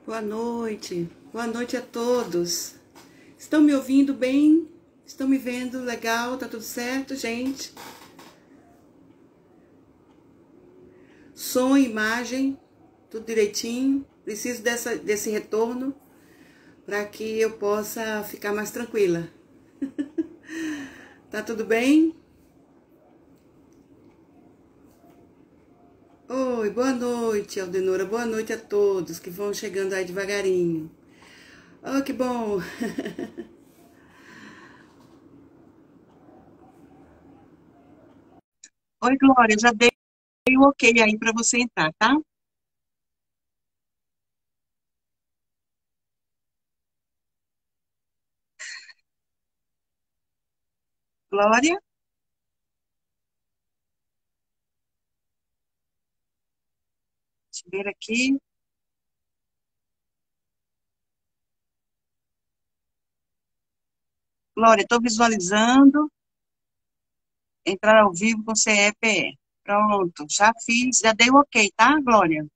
Boa noite a todos. Estão me ouvindo bem? Estão me vendo legal? Tá tudo certo, gente? Som, imagem, tudo direitinho. Preciso desse retorno para que eu possa ficar mais tranquila. Tá tudo bem? Oi, boa noite, Aldenora. Boa noite a todos que vão chegando aí devagarinho. Oh, que bom! Oi, Glória, já dei o ok aí para você entrar, tá? Glória, deixa eu ver aqui. Glória, estou visualizando entrar ao vivo com CEPE. Pronto, já fiz, já dei o ok, tá, Glória?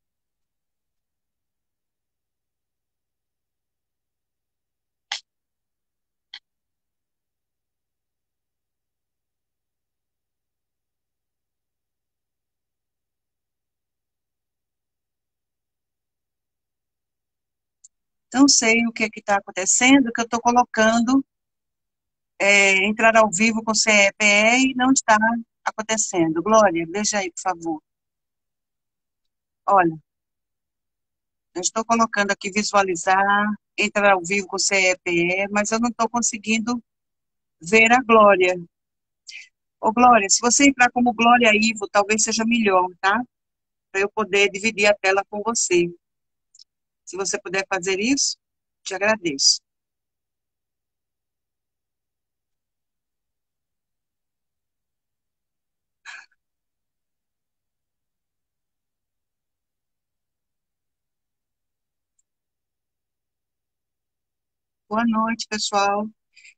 Não sei o que está acontecendo, que eu estou colocando entrar ao vivo com CEPE e não está acontecendo. Glória, veja aí, por favor. Olha, eu estou colocando aqui visualizar, entrar ao vivo com CEPE, mas eu não estou conseguindo ver a Glória. Ô, Glória, se você entrar como Glória Ivo, talvez seja melhor, tá? Para eu poder dividir a tela com você. Se você puder fazer isso, te agradeço. Boa noite, pessoal.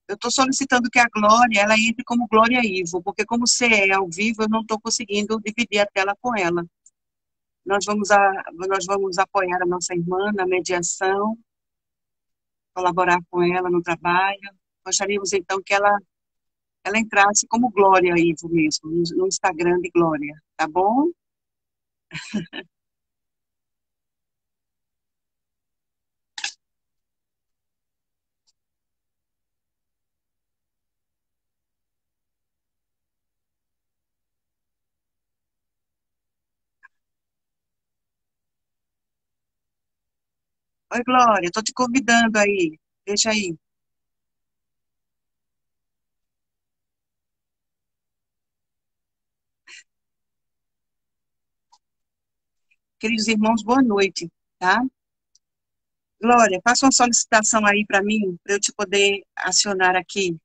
Eu estou solicitando que a Glória, ela entre como Glória Ivo, porque como você é ao vivo, eu não estou conseguindo dividir a tela com ela. Nós vamos apoiar a nossa irmã na mediação, colaborar com ela no trabalho. Gostaríamos, então, que ela entrasse como Glória Ivo mesmo, no Instagram de Glória, tá bom? Oi, Glória, estou te convidando aí. Deixa aí. Queridos irmãos, boa noite, tá? Glória, faça uma solicitação aí para mim, para eu te poder acionar aqui.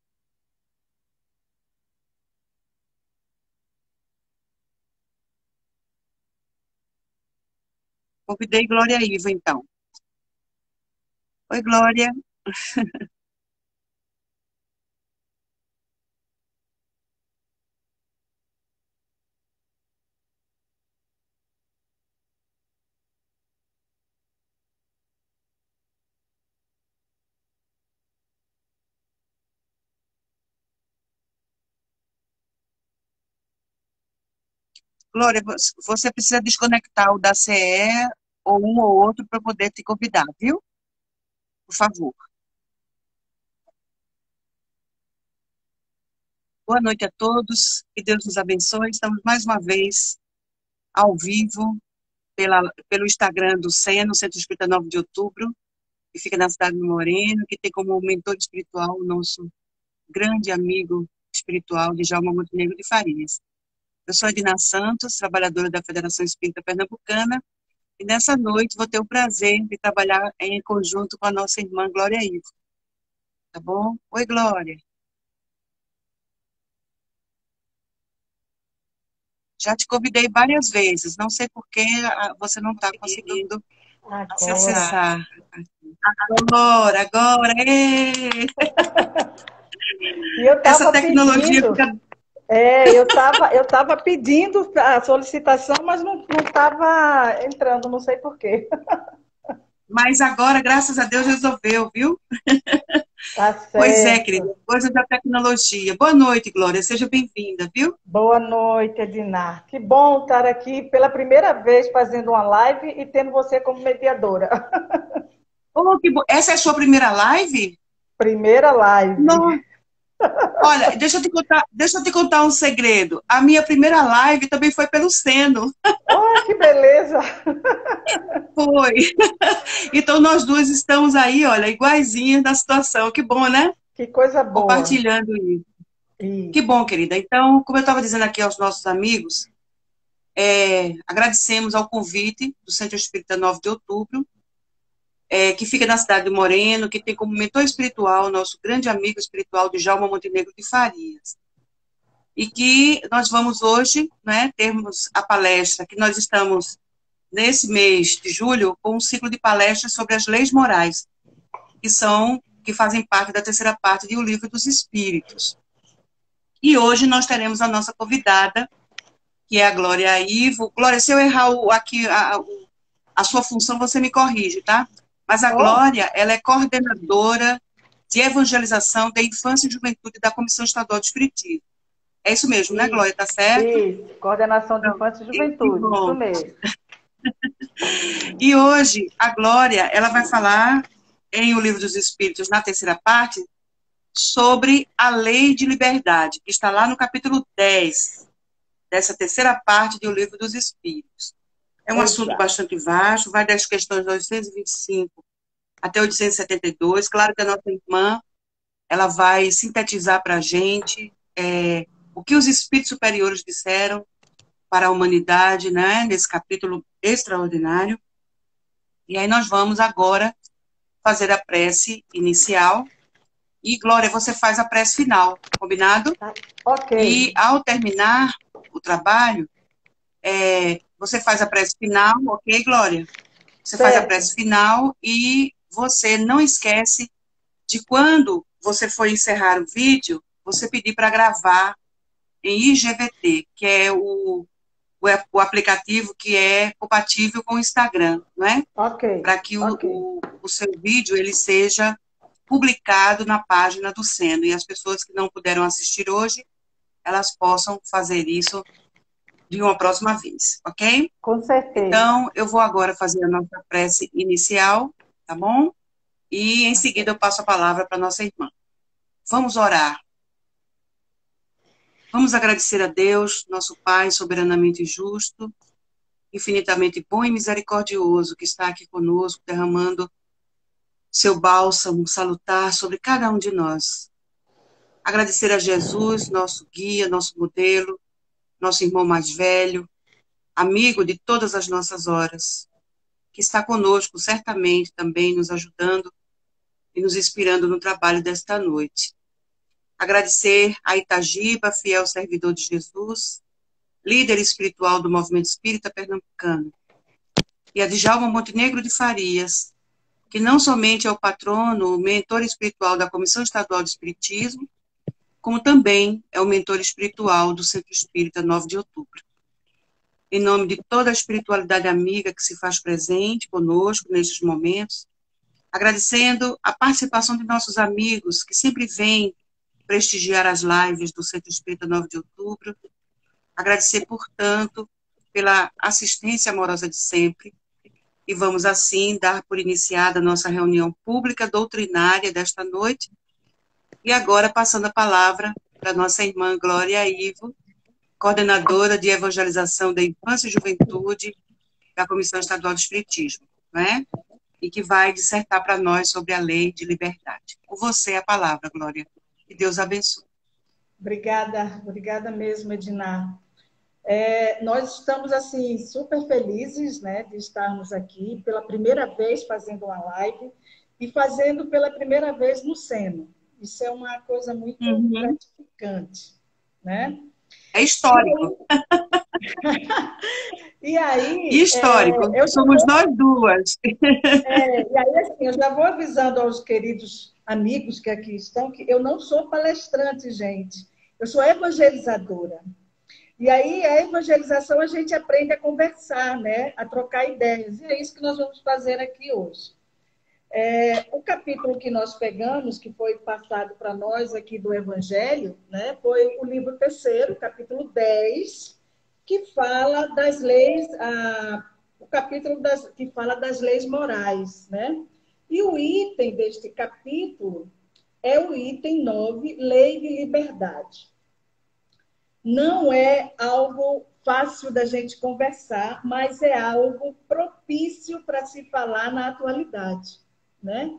Convidei Glória Ivo, então. Oi, Glória. Glória, você precisa desconectar o da CE ou um ou outro para poder te convidar, viu? Por favor. Boa noite a todos, que Deus nos abençoe. Estamos mais uma vez ao vivo pelo Instagram do SENA, Centro Espírita 9 de Outubro, que fica na cidade de Moreno, que tem como mentor espiritual o nosso grande amigo espiritual de Djalma Montenegro de Farias. Eu sou Edina Santos, trabalhadora da Federação Espírita Pernambucana, e nessa noite vou ter o prazer de trabalhar em conjunto com a nossa irmã Glória Ivo, tá bom? Oi, Glória. Já te convidei várias vezes, não sei por que você não está conseguindo se Agora. acessar. Agora, E eu essa estava tecnologia pedindo, fica... eu tava pedindo a solicitação, mas não estava entrando, não sei por quê. mas agora, graças a Deus, resolveu, viu? Tá Pois é, querida, certo. coisas da tecnologia. Boa noite, Glória, seja bem-vinda, viu? Boa noite, Ednar. Que bom estar aqui pela primeira vez fazendo uma live e tendo você como mediadora. Oh, que essa é a sua primeira live? Primeira live. Não. Olha, deixa eu te contar um segredo. A minha primeira live também foi pelo Seno. Oh, que beleza! Foi. Então nós duas estamos aí, olha, iguaizinhas na situação. Que bom, né? Que coisa boa. Compartilhando isso. Que Isso. bom, querida. Então, como eu estava dizendo aqui aos nossos amigos, agradecemos ao convite do Centro Espírita 9 de Outubro, que fica na cidade de Moreno, que tem como mentor espiritual nosso grande amigo espiritual Djalma Montenegro de Farias. E que nós vamos hoje, né, termos a palestra, que nós estamos, nesse mês de julho, com um ciclo de palestras sobre as leis morais, que fazem parte da terceira parte do Livro dos Espíritos. E hoje nós teremos a nossa convidada, que é a Glória Ivo. Glória, se eu errar aqui a sua função, você me corrige, tá? Mas a Oh, Glória, ela é coordenadora de evangelização da infância e juventude da Comissão Estadual de Espiritismo. É isso mesmo, né, isso. Glória? Tá certo? Isso. Coordenação de Então, Infância e que Juventude. Isso bom. mesmo. E hoje, a Glória, ela vai falar em O Livro dos Espíritos, na terceira parte, sobre a lei de liberdade, que está lá no capítulo 10 dessa terceira parte do Livro dos Espíritos. É um assunto Exato. bastante vasto, vai das questões 825 até 872. Claro que a nossa irmã, ela vai sintetizar para a gente o que os espíritos superiores disseram para a humanidade, né, nesse capítulo extraordinário. E aí nós vamos agora fazer a prece inicial. E, Glória, você faz a prece final, combinado? Tá. Ok. E, ao terminar o trabalho, você faz a prece final, ok, Glória? Você faz a Certo. prece final e você não esquece de quando você for encerrar o vídeo, você pedir para gravar em IGVT, que é o aplicativo que é compatível com o Instagram, não é? Ok. Para que Ok. o seu vídeo ele seja publicado na página do Seno e as pessoas que não puderam assistir hoje, elas possam fazer isso de uma próxima vez, ok? Com certeza. Então, eu vou agora fazer a nossa prece inicial, tá bom? E em Tá seguida eu certo. passo a palavra para nossa irmã. Vamos orar. Vamos agradecer a Deus, nosso Pai soberanamente justo, infinitamente bom e misericordioso, que está aqui conosco, derramando seu bálsamo salutar sobre cada um de nós. Agradecer a Jesus, nosso guia, nosso modelo, nosso irmão mais velho, amigo de todas as nossas horas, que está conosco certamente também nos ajudando e nos inspirando no trabalho desta noite. Agradecer a Itagiba, fiel servidor de Jesus, líder espiritual do Movimento Espírita Pernambucano, e a Djalma Montenegro de Farias, que não somente é o patrono, o mentor espiritual da Comissão Estadual de Espiritismo, como também é o mentor espiritual do Centro Espírita 9 de Outubro. Em nome de toda a espiritualidade amiga que se faz presente conosco nestes momentos, agradecendo a participação de nossos amigos que sempre vêm prestigiar as lives do Centro Espírita 9 de Outubro, agradecer, portanto, pela assistência amorosa de sempre, e vamos, assim, dar por iniciada a nossa reunião pública doutrinária desta noite, e agora passando a palavra para nossa irmã Glória Ivo, coordenadora de evangelização da infância e juventude da Comissão Estadual de Espiritismo, não é? E que vai dissertar para nós sobre a lei de liberdade. Com você a palavra, Glória. Que Deus abençoe. Obrigada mesmo, Ednar. Nós estamos assim super felizes, né, de estarmos aqui pela primeira vez fazendo uma live e fazendo pela primeira vez no Seno. Isso é uma coisa muito gratificante, né? É histórico. E aí, Histórico. eu já Somos nós duas. e aí, assim, eu já vou avisando aos queridos amigos que aqui estão que eu não sou palestrante, gente. Eu sou evangelizadora. E aí, a evangelização, a gente aprende a conversar, né? A trocar ideias. E é isso que nós vamos fazer aqui hoje. O capítulo que nós pegamos, que foi passado para nós aqui do Evangelho, né, foi o livro terceiro, capítulo 10, que fala das leis, o capítulo que fala das leis morais, né? E o item deste capítulo é o item 9, lei de liberdade. Não é algo fácil da gente conversar, mas é algo propício para se falar na atualidade, né?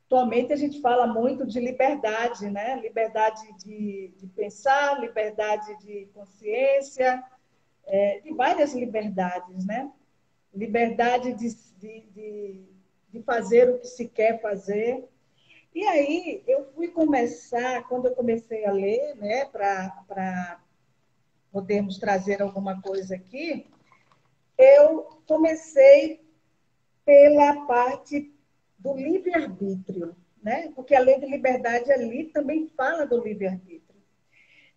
Atualmente a gente fala muito de liberdade, né? Liberdade de pensar, liberdade de consciência, de várias liberdades, né? Liberdade de fazer o que se quer fazer. E aí eu fui começar, quando eu comecei a ler, né, para podermos trazer alguma coisa aqui, eu comecei pela parte do livre-arbítrio, né? Porque a lei de liberdade ali também fala do livre-arbítrio.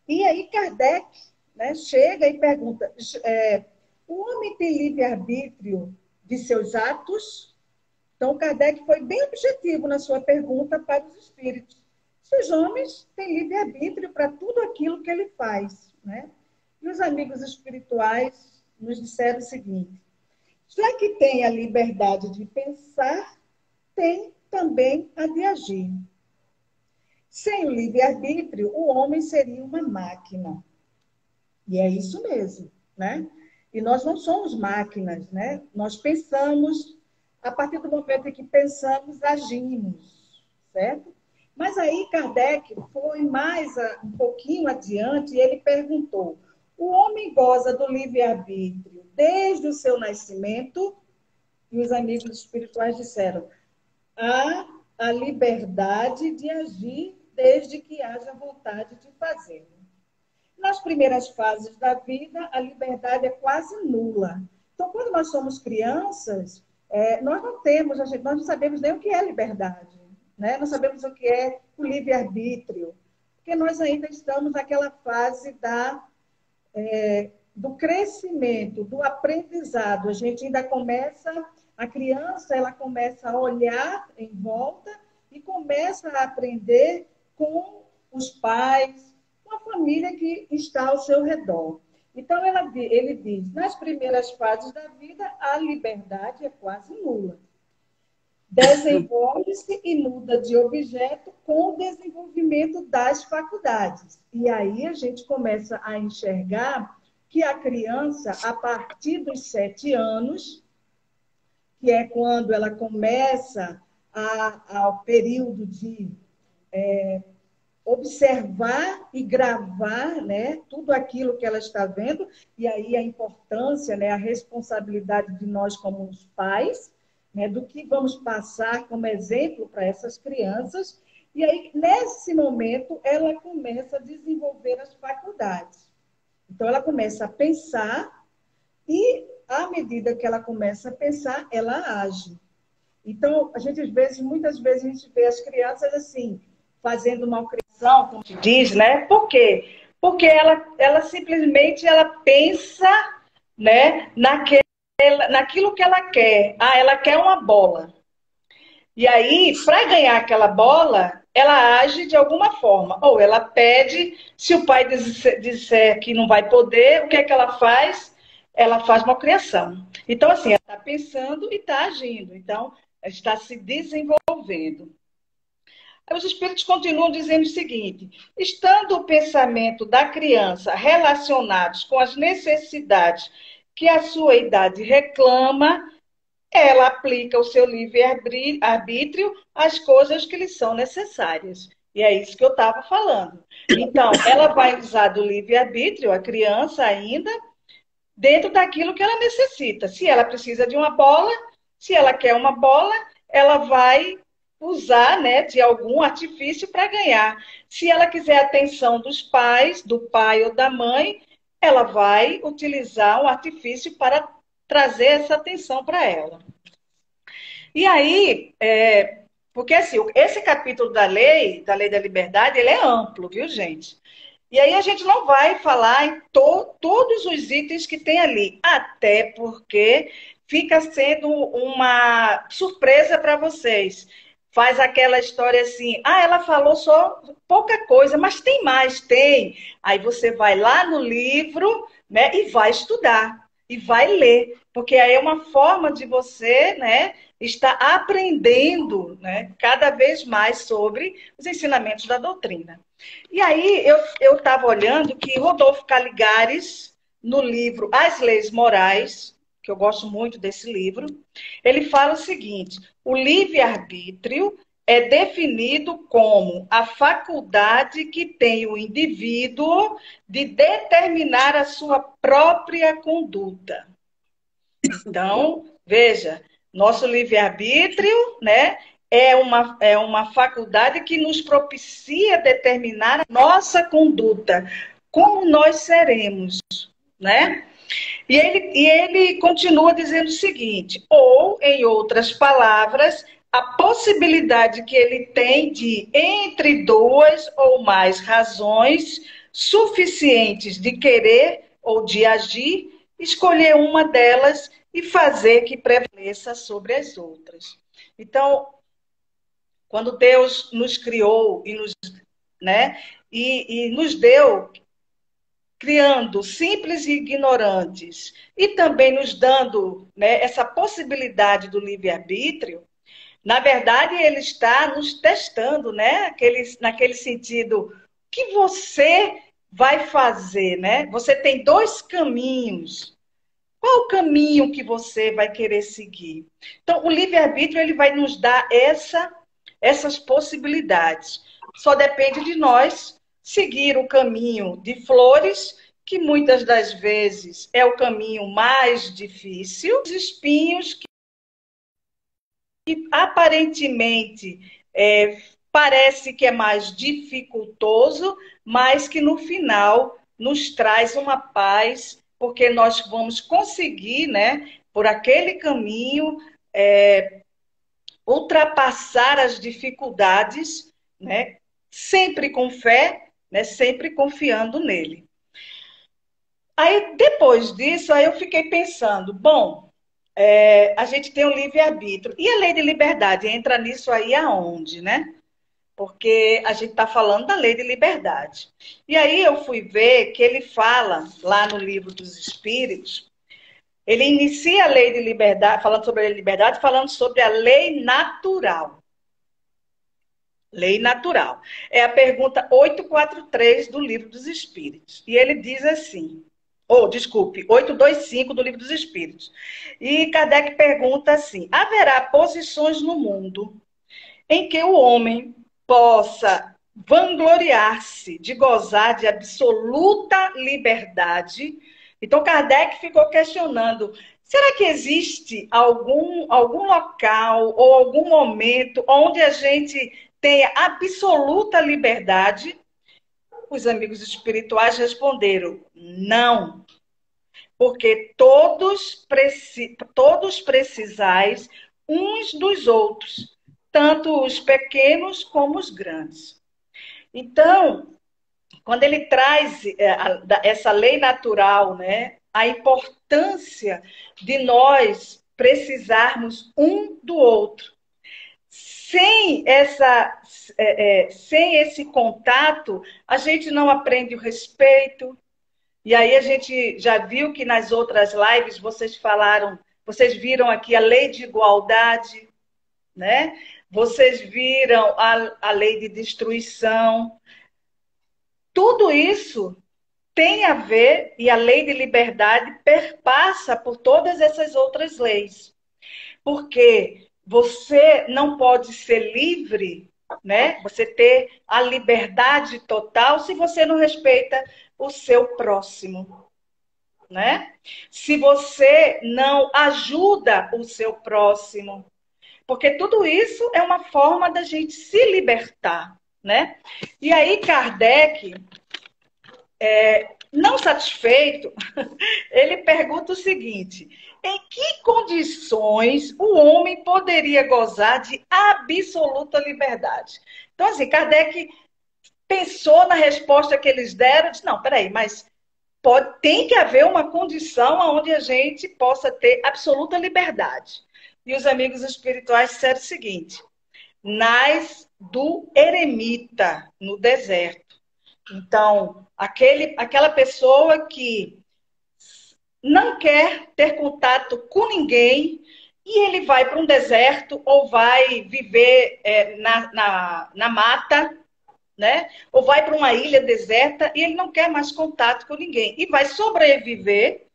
E aí Kardec, né, chega e pergunta, o homem tem livre-arbítrio de seus atos? Então Kardec foi bem objetivo na sua pergunta para os espíritos. Se os homens têm livre-arbítrio para tudo aquilo que ele faz, né? E os amigos espirituais nos disseram o seguinte: já que tem a liberdade de pensar, tem também a de agir. Sem o livre-arbítrio, o homem seria uma máquina. E é isso mesmo, né? E nós não somos máquinas, né? Nós pensamos, a partir do momento em que pensamos, agimos, certo? Mas aí Kardec foi mais um pouquinho adiante e ele perguntou: o homem goza do livre-arbítrio desde o seu nascimento? E os amigos espirituais disseram: há a liberdade de agir desde que haja vontade de fazê-lo. Nas primeiras fases da vida, a liberdade é quase nula. Então, quando nós somos crianças, nós não temos, nós não sabemos nem o que é liberdade, né? Não sabemos o que é o livre-arbítrio, porque nós ainda estamos naquela fase do crescimento, do aprendizado. A gente ainda começa, a criança ela começa a olhar em volta e começa a aprender com os pais, com a família que está ao seu redor. Então, ele diz, nas primeiras fases da vida, a liberdade é quase nula. Desenvolve-se e muda de objeto com o desenvolvimento das faculdades. E aí a gente começa a enxergar que a criança, a partir dos 7 anos, que é quando ela começa ao período de observar e gravar, né, tudo aquilo que ela está vendo, e aí a importância, né, a responsabilidade de nós como os pais, né, do que vamos passar como exemplo para essas crianças, e aí, nesse momento, ela começa a desenvolver as faculdades. Então, ela começa a pensar e, à medida que ela começa a pensar, ela age. Então, muitas vezes, a gente vê as crianças assim, fazendo malcriação, como se diz, né? Por quê? Porque ela simplesmente pensa, né, naquilo que ela quer. Ela quer uma bola. E aí, para ganhar aquela bola, ela age de alguma forma. Ou ela pede, se o pai disser que não vai poder, o que é que ela faz? Ela faz malcriação. Então, assim, ela está pensando e está agindo. Então, ela está se desenvolvendo. Aí os espíritos continuam dizendo o seguinte: estando o pensamento da criança relacionados com as necessidades que a sua idade reclama, ela aplica o seu livre-arbítrio às coisas que lhe são necessárias. E é isso que eu estava falando. Então, ela vai usar do livre-arbítrio, a criança ainda, dentro daquilo que ela necessita. Se ela precisa de uma bola, se ela quer uma bola, ela vai usar, né, de algum artifício para ganhar. Se ela quiser a atenção dos pais, do pai ou da mãe, ela vai utilizar um artifício para trazer essa atenção para ela. E aí, porque assim, esse capítulo da lei da liberdade, ele é amplo, viu, gente? E aí a gente não vai falar em todos os itens que tem ali, até porque fica sendo uma surpresa para vocês. Faz aquela história assim, ela falou só pouca coisa, mas tem mais, tem. Aí você vai lá no livro, né, e vai estudar, e vai ler, porque aí é uma forma de você, né, estar aprendendo, né, cada vez mais sobre os ensinamentos da doutrina. E aí eu estava olhando que Rodolfo Caligares, no livro As Leis Morais, que eu gosto muito desse livro, ele fala o seguinte: o livre-arbítrio é definido como a faculdade que tem o indivíduo de determinar a sua própria conduta. Então, veja, nosso livre-arbítrio, né, é uma faculdade que nos propicia determinar a nossa conduta, como nós seremos, né? E ele continua dizendo o seguinte, ou, em outras palavras, a possibilidade que ele tem de, entre duas ou mais razões suficientes de querer ou de agir, escolher uma delas e fazer que prevaleça sobre as outras. Então, quando Deus nos criou e nos deu, criando simples e ignorantes, e também nos dando, né, essa possibilidade do livre-arbítrio, na verdade, ele está nos testando, né? Naquele sentido, o que você vai fazer, né? Você tem dois caminhos. Qual o caminho que você vai querer seguir? Então, o livre-arbítrio ele vai nos dar essas possibilidades. Só depende de nós seguir o caminho de flores, que muitas das vezes é o caminho mais difícil, os espinhos que aparentemente parece que é mais dificultoso, mas que no final nos traz uma paz, porque nós vamos conseguir, né, por aquele caminho, ultrapassar as dificuldades, né, sempre com fé, né, sempre confiando nele. Aí, depois disso, aí eu fiquei pensando, bom, a gente tem o livre-arbítrio. E a lei de liberdade entra nisso aí aonde, né? Porque a gente está falando da lei de liberdade. E aí eu fui ver que ele fala, lá no livro dos Espíritos, ele inicia a lei de liberdade, falando sobre a lei de liberdade, falando sobre a lei natural. Lei natural. É a pergunta 843 do livro dos Espíritos. E ele diz assim... desculpe, 825 do Livro dos Espíritos. E Kardec pergunta assim, haverá posições no mundo em que o homem possa vangloriar-se de gozar de absoluta liberdade? Então, Kardec ficou questionando, será que existe algum local ou algum momento onde a gente tenha absoluta liberdade? Os amigos espirituais responderam, não. Porque todos precisais uns dos outros, tanto os pequenos como os grandes. Então, quando ele traz essa lei natural, né, a importância de nós precisarmos um do outro. Sem esse contato, a gente não aprende o respeito. E aí a gente já viu que nas outras lives vocês viram aqui a lei de igualdade, né? Vocês viram a lei de destruição. Tudo isso tem a ver, e a lei de liberdade perpassa por todas essas outras leis. Porque você não pode ser livre, né? Você ter a liberdade total se você não respeita o seu próximo, né? Se você não ajuda o seu próximo. Porque tudo isso é uma forma da gente se libertar, né? E aí Kardec, não satisfeito, ele pergunta o seguinte: em que condições o homem poderia gozar de absoluta liberdade? Então, assim, Kardec pensou na resposta que eles deram, disse, não, peraí, mas tem que haver uma condição onde a gente possa ter absoluta liberdade. E os amigos espirituais disseram o seguinte: nasce do eremita no deserto. Então, aquela pessoa que não quer ter contato com ninguém e ele vai para um deserto ou vai viver na mata, né? Ou vai para uma ilha deserta e ele não quer mais contato com ninguém. E vai sobreviver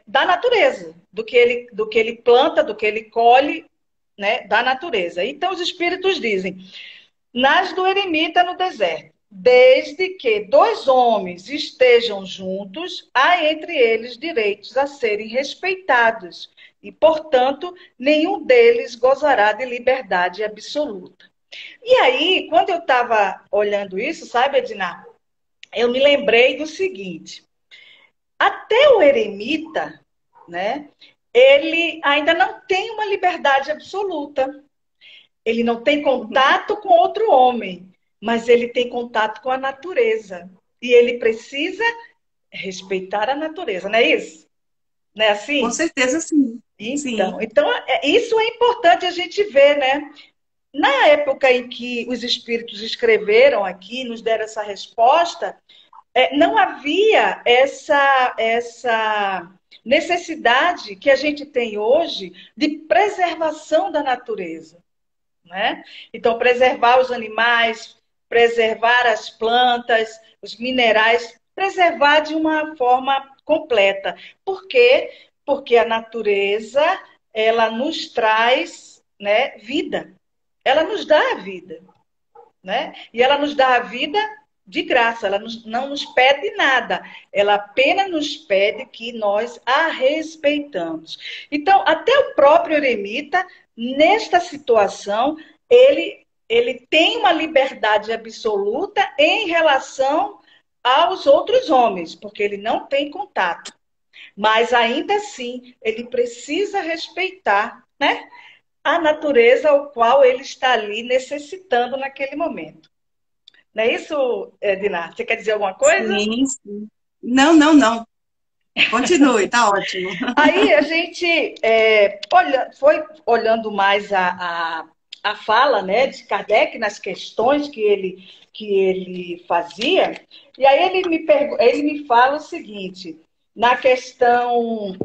da natureza, do que ele planta, do que ele colhe, né? Da natureza. Então os espíritos dizem: nasce do eremita no deserto. Desde que dois homens estejam juntos, há entre eles direitos a serem respeitados. E, portanto, nenhum deles gozará de liberdade absoluta. E aí, quando eu estava olhando isso, sabe, Edna, eu me lembrei do seguinte: até o eremita, né, ele ainda não tem uma liberdade absoluta. Ele não tem contato com outro homem, mas ele tem contato com a natureza. E ele precisa respeitar a natureza, não é isso? Não é assim? Com certeza, sim. Então isso é importante a gente ver, né? Na época em que os espíritos escreveram aqui, nos deram essa resposta, não havia essa necessidade que a gente tem hoje de preservação da natureza, né? Então, preservar os animais, preservar as plantas, os minerais, preservar de uma forma completa. Por quê? Porque a natureza, ela nos traz, né, vida. Ela nos dá a vida, né? E ela nos dá a vida de graça, ela não nos pede nada, ela apenas nos pede que nós a respeitamos. Então, até o próprio eremita, nesta situação, ele tem uma liberdade absoluta em relação aos outros homens, porque ele não tem contato. Mas ainda assim, ele precisa respeitar, né, a natureza ao qual ele está ali necessitando naquele momento. Não é isso, Diná? Você quer dizer alguma coisa? Sim, sim. Não, não, não. Continue, tá ótimo. Aí a gente foi olhando mais a fala, né, de Kardec nas questões que ele fazia, e aí ele me fala o seguinte: na questão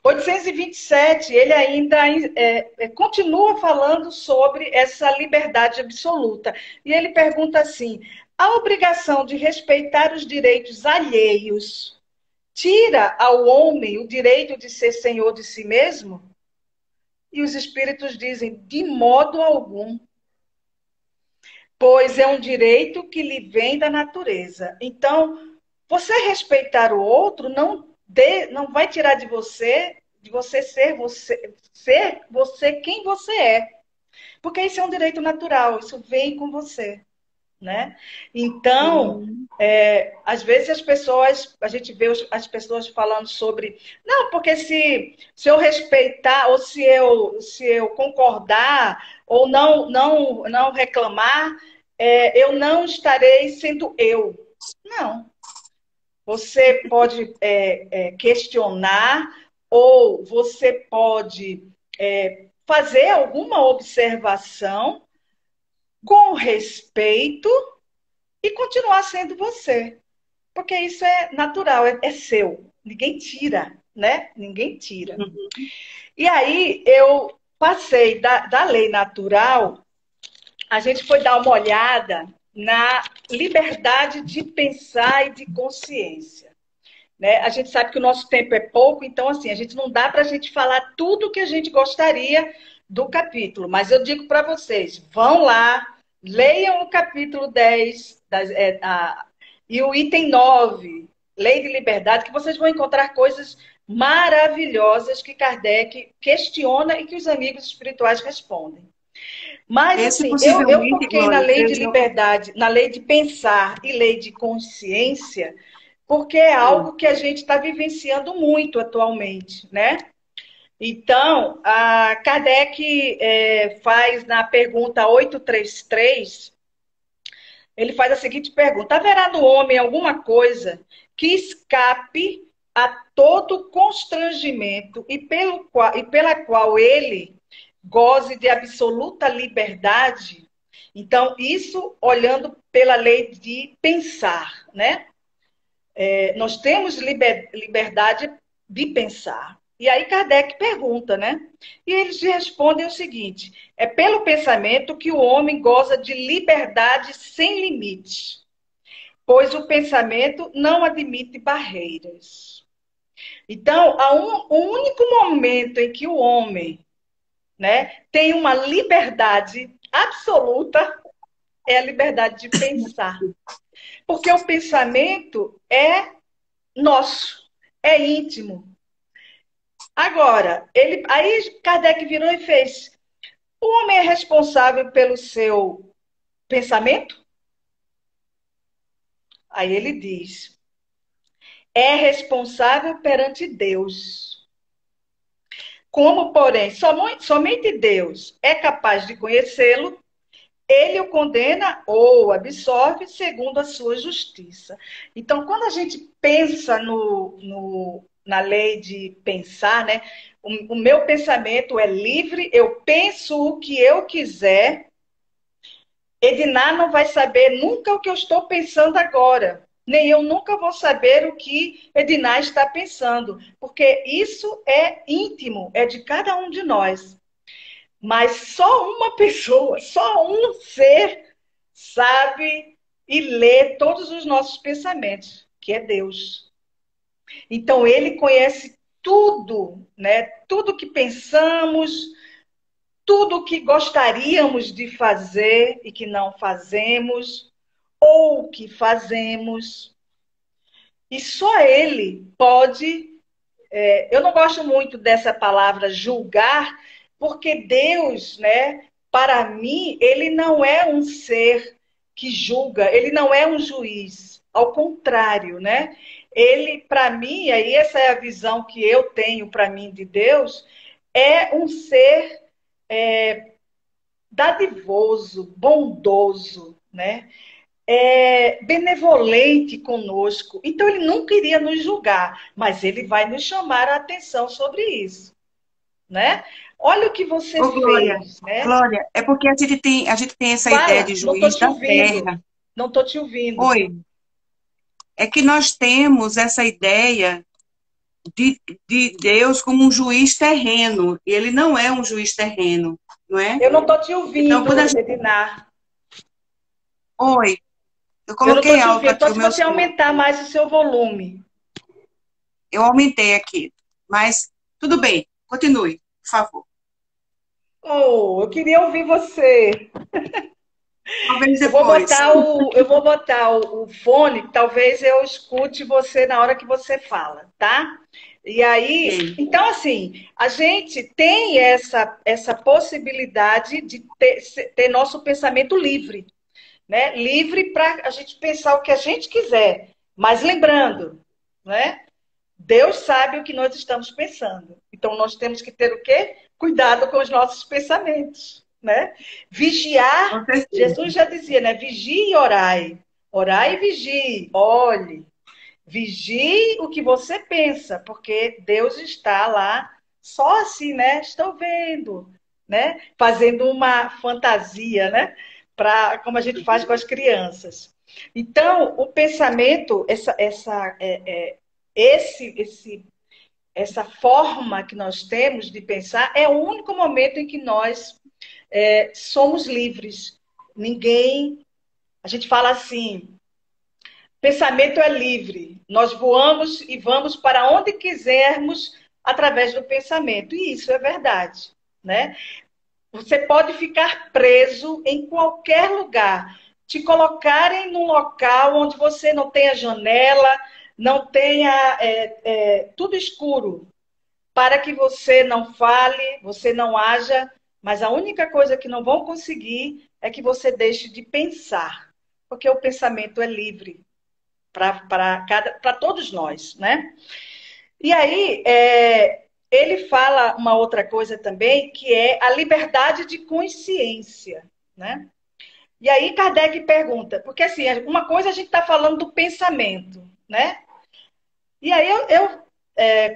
827, ele ainda continua falando sobre essa liberdade absoluta. E ele pergunta assim: a obrigação de respeitar os direitos alheios tira ao homem o direito de ser senhor de si mesmo? E os espíritos dizem: de modo algum, pois é um direito que lhe vem da natureza. Então, você respeitar o outro não vai tirar de você ser você quem você é. Porque isso é um direito natural, isso vem com você, né? Então, às vezes a gente vê as pessoas falando sobre, não, porque se eu respeitar, ou se eu concordar, ou não reclamar, eu não estarei sendo eu. Não. Você pode questionar, ou você pode fazer alguma observação com respeito e continuar sendo você. Porque isso é natural, é seu. Ninguém tira, né? Ninguém tira. Uhum. E aí eu passei da lei natural, a gente foi dar uma olhada na liberdade de pensar e de consciência. Né? A gente sabe que o nosso tempo é pouco, então assim, a gente não dá para a gente falar tudo o que a gente gostaria do capítulo. Mas eu digo para vocês, vão lá, leiam o capítulo 10 e o item 9, Lei de Liberdade, que vocês vão encontrar coisas maravilhosas que Kardec questiona e que os amigos espirituais respondem. Mas, assim, eu foquei na lei de liberdade, na lei de pensar e lei de consciência, porque é algo que a gente está vivenciando muito atualmente, né? Então, a Kardec faz na pergunta 833 Ele faz a seguinte pergunta: haverá no homem alguma coisa que escape a todo constrangimento e pela qual ele goze de absoluta liberdade? Então, isso olhando pela lei de pensar, né? Nós temos liberdade de pensar. E aí Kardec pergunta, né? E eles respondem o seguinte: é pelo pensamento que o homem goza de liberdade sem limites, pois o pensamento não admite barreiras. Então, o único momento em que o homem, né, tem uma liberdade absoluta é a liberdade de pensar. Porque o pensamento é nosso, é íntimo. Agora, aí Kardec virou e fez: o homem é responsável pelo seu pensamento? Aí ele diz: é responsável perante Deus. Como, porém, somente Deus é capaz de conhecê-lo, ele o condena ou absorve segundo a sua justiça. Então, quando a gente pensa na lei de pensar, né? O meu pensamento é livre, eu penso o que eu quiser. Edná não vai saber nunca o que eu estou pensando agora. Nem eu nunca vou saber o que Edná está pensando, porque isso é íntimo, é de cada um de nós. Mas só uma pessoa, só um ser sabe e lê todos os nossos pensamentos, que é Deus. Então ele conhece tudo, né? Tudo que pensamos, tudo que gostaríamos de fazer e que não fazemos, ou que fazemos. E só ele pode. Eu não gosto muito dessa palavra julgar, porque Deus, né, para mim, ele não é um ser que julga, ele não é um juiz. Ao contrário, né? Ele, para mim, aí essa é a visão que eu tenho para mim de Deus, é um ser dadivoso, bondoso, né? Benevolente conosco. Então, ele nunca iria nos julgar, mas ele vai nos chamar a atenção sobre isso, né? Olha o que você Ô, Glória, fez, né? Glória, é porque a gente tem essa ideia Fala, de não estou juiz te da ouvindo. terra. Não estou te ouvindo. Oi, é que nós temos essa ideia de Deus como um juiz terreno, e ele não é um juiz terreno, não é? Eu não estou te Então, quando a ouvindo, gente... Edinar. Oi, eu Eu não estou coloquei te alto ouvindo. aqui Só o se meu você som. aumentar mais o seu volume. Eu aumentei aqui, mas tudo bem, continue, por favor. Oh, eu queria ouvir você. Talvez Eu vou depois. botar o fone, talvez eu escute você na hora que você fala, tá? E aí, Ok. então assim, a gente tem essa possibilidade de ter nosso pensamento livre, né? Livre para a gente pensar o que a gente quiser, mas lembrando, né? Deus sabe o que nós estamos pensando. Então, nós temos que ter o quê? Cuidado com os nossos pensamentos, né? Com Vigiar, certeza. Jesus já dizia, né? Vigie e orai. Orai e vigie. Olhe. Vigie o que você pensa, porque Deus está lá só assim, né? Estou vendo, né? Fazendo uma fantasia, né? Como a gente faz com as crianças. Então, o pensamento, esse, essa forma que nós temos de pensar é o único momento em que nós somos livres. Ninguém. A gente fala assim: pensamento é livre. Nós voamos e vamos para onde quisermos através do pensamento. E isso é verdade, né? Você pode ficar preso em qualquer lugar. Te colocarem num local onde você não tenha janela, não tenha tudo escuro, para que você não fale, você não haja, mas a única coisa que não vão conseguir é que você deixe de pensar, porque o pensamento é livre para todos nós, né? E aí, ele fala uma outra coisa também, que é a liberdade de consciência, né? E aí Kardec pergunta, porque assim, uma coisa a gente está falando do pensamento, né? E aí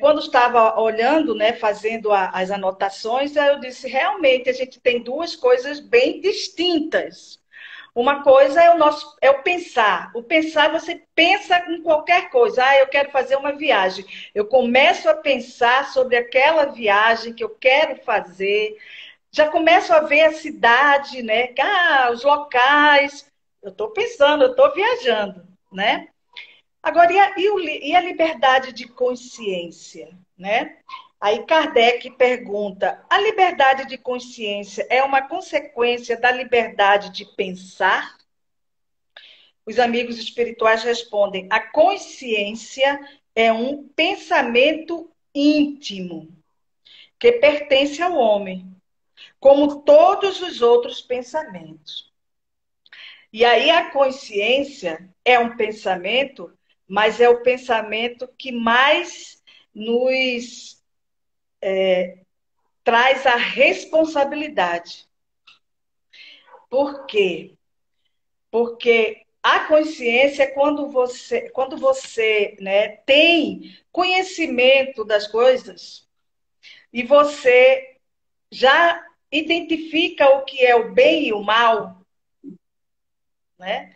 quando estava olhando, né, fazendo as anotações, aí eu disse, realmente a gente tem duas coisas bem distintas. Uma coisa é o pensar. O pensar, você pensa em qualquer coisa. Ah, eu quero fazer uma viagem. Eu começo a pensar sobre aquela viagem que eu quero fazer. Já começo a ver a cidade, né? Ah, os locais. Eu estou pensando, eu estou viajando, né? Agora, e a liberdade de consciência, né? Aí Kardec pergunta: a liberdade de consciência é uma consequência da liberdade de pensar? Os amigos espirituais respondem: a consciência é um pensamento íntimo que pertence ao homem, como todos os outros pensamentos. E aí a consciência é um pensamento, mas é o pensamento que mais nos traz a responsabilidade. Por quê? Porque a consciência é quando você, né, tem conhecimento das coisas e você já identifica o que é o bem e o mal, né?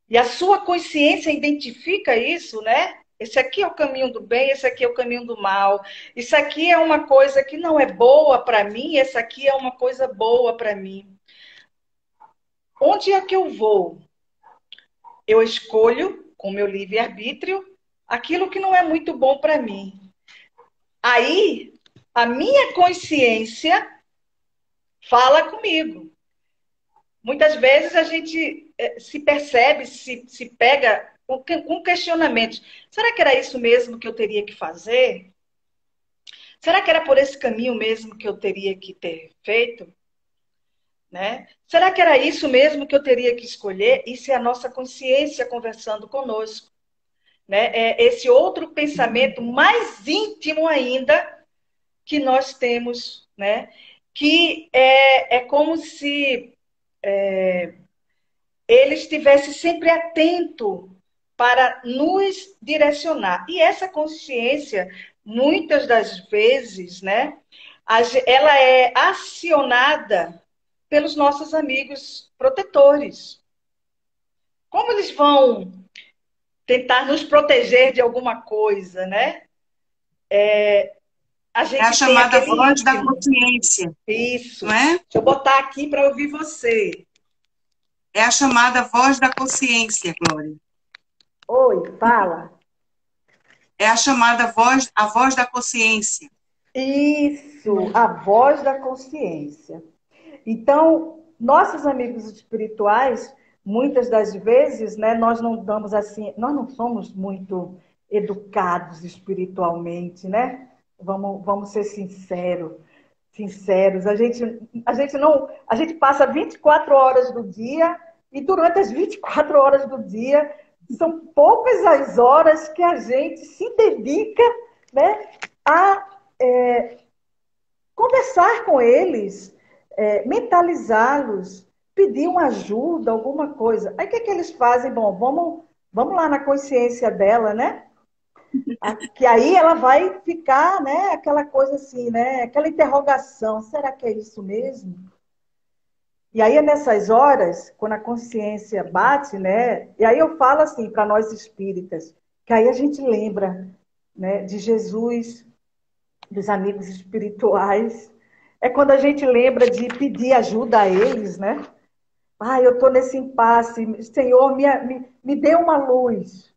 E a sua consciência identifica isso, né? Esse aqui é o caminho do bem, esse aqui é o caminho do mal. Isso aqui é uma coisa que não é boa para mim, essa aqui é uma coisa boa para mim. Onde é que eu vou? Eu escolho, com meu livre-arbítrio, aquilo que não é muito bom para mim. Aí, a minha consciência fala comigo. Muitas vezes a gente se percebe, se pega com questionamentos. Será que era isso mesmo que eu teria que fazer? Será que era por esse caminho mesmo que eu teria que ter feito? Né? Será que era isso mesmo que eu teria que escolher? Isso é a nossa consciência conversando conosco. Né? É esse outro pensamento mais íntimo ainda que nós temos, né? Que é como se ele estivesse sempre atento para nos direcionar. E essa consciência, muitas das vezes, né, ela é acionada pelos nossos amigos protetores. Como eles vão tentar nos proteger de alguma coisa, né? A É a gente tem chamada aquele voz da íntimo. consciência, Isso. não é? Deixa eu botar aqui para ouvir você. É a chamada voz da consciência, Glória. Oi, fala. É a chamada a voz da consciência. Isso, a voz da consciência. Então, nossos amigos espirituais, muitas das vezes, né, nós não damos assim, nós não somos muito educados espiritualmente, né? Vamos ser sinceros. A gente passa 24 horas do dia e durante as 24 horas do dia são poucas as horas que a gente se dedica, né, a conversar com eles, mentalizá-los, pedir uma ajuda, alguma coisa. Aí o que, que eles fazem? Bom, vamos lá na consciência dela, né? Que aí ela vai ficar, né? Aquela coisa assim, né? Aquela interrogação: será que é isso mesmo? E aí é nessas horas, quando a consciência bate, né? E aí eu falo assim para nós espíritas, que aí a gente lembra, né, de Jesus, dos amigos espirituais. É quando a gente lembra de pedir ajuda a eles, né? Ah, eu estou nesse impasse. Senhor, me dê uma luz.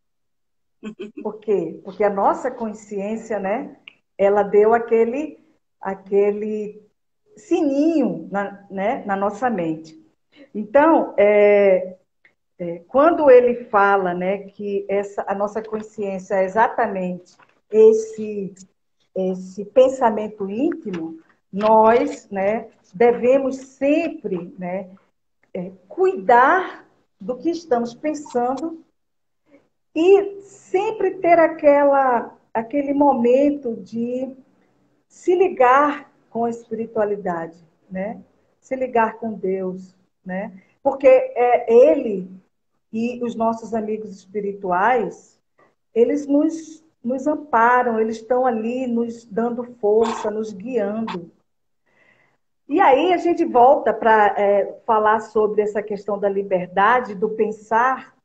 Por quê? Porque a nossa consciência, né? Ela deu aquele sininho né, na nossa mente. Então, quando ele fala, né, que a nossa consciência é exatamente esse pensamento íntimo, nós, né, devemos sempre, né, cuidar do que estamos pensando e sempre ter aquele momento de se ligar com a espiritualidade, né? Se ligar com Deus, né? Porque ele e os nossos amigos espirituais, eles nos amparam, eles estão ali nos dando força, nos guiando. E aí a gente volta para falar sobre essa questão da liberdade, do pensar.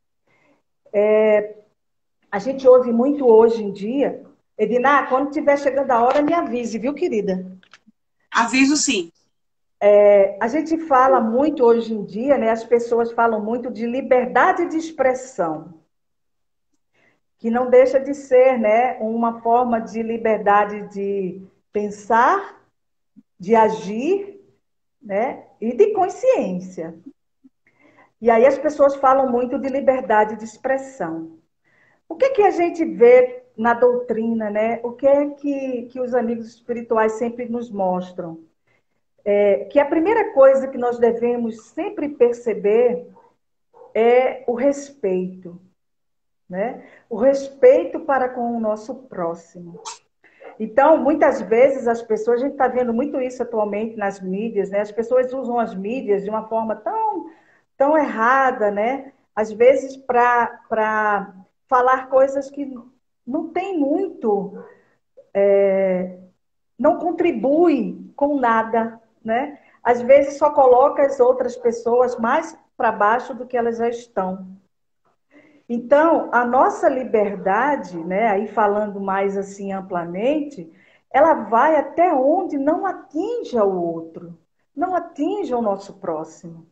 A gente ouve muito hoje em dia, Edina, quando estiver chegando a hora, me avise, viu, querida? Aviso sim. A gente fala muito hoje em dia, né? As pessoas falam muito de liberdade de expressão, que não deixa de ser, né, uma forma de liberdade de pensar, de agir, né, e de consciência. E aí as pessoas falam muito de liberdade de expressão. O que a gente vê na doutrina, né? O que é que os amigos espirituais sempre nos mostram? Que a primeira coisa que nós devemos sempre perceber é o respeito, né? O respeito para com o nosso próximo. Então, muitas vezes as pessoas, a gente está vendo muito isso atualmente nas mídias, né? As pessoas usam as mídias de uma forma tão errada, né? Às vezes para falar coisas que não tem muito, não contribui com nada, né? Às vezes só coloca as outras pessoas mais para baixo do que elas já estão. Então, a nossa liberdade, né, aí falando mais assim amplamente, ela vai até onde não atinja o outro, não atinja o nosso próximo.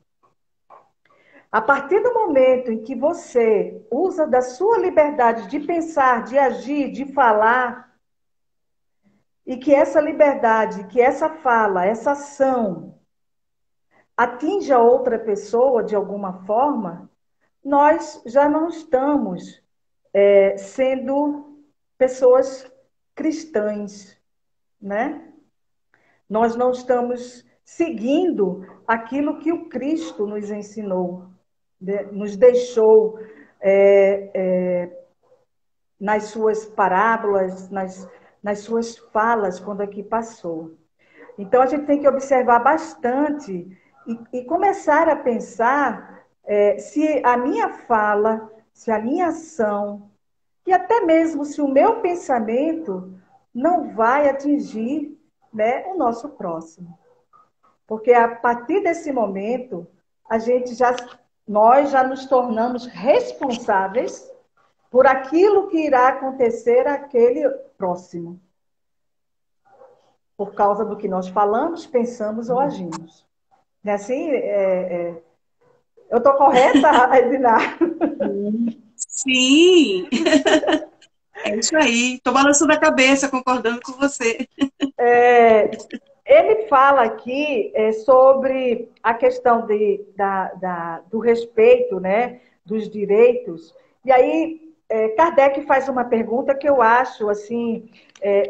A partir do momento em que você usa da sua liberdade de pensar, de agir, de falar, e que essa liberdade, que essa fala, essa ação atinja outra pessoa de alguma forma, nós já não estamos sendo pessoas cristãs, né? Nós não estamos seguindo aquilo que o Cristo nos ensinou, né? Nos deixou nas suas parábolas, nas suas falas, quando aqui passou. Então, a gente tem que observar bastante e começar a pensar se a minha fala, se a minha ação, e até mesmo se o meu pensamento não vai atingir, né, o nosso próximo. Porque a partir desse momento, nós já nos tornamos responsáveis por aquilo que irá acontecer àquele próximo. Por causa do que nós falamos, pensamos ou agimos. Não é assim? Eu estou correta, Edna? Sim! É isso aí. Estou balançando a cabeça, concordando com você. Ele fala aqui sobre a questão do respeito, né, dos direitos. E aí, Kardec faz uma pergunta que eu acho assim,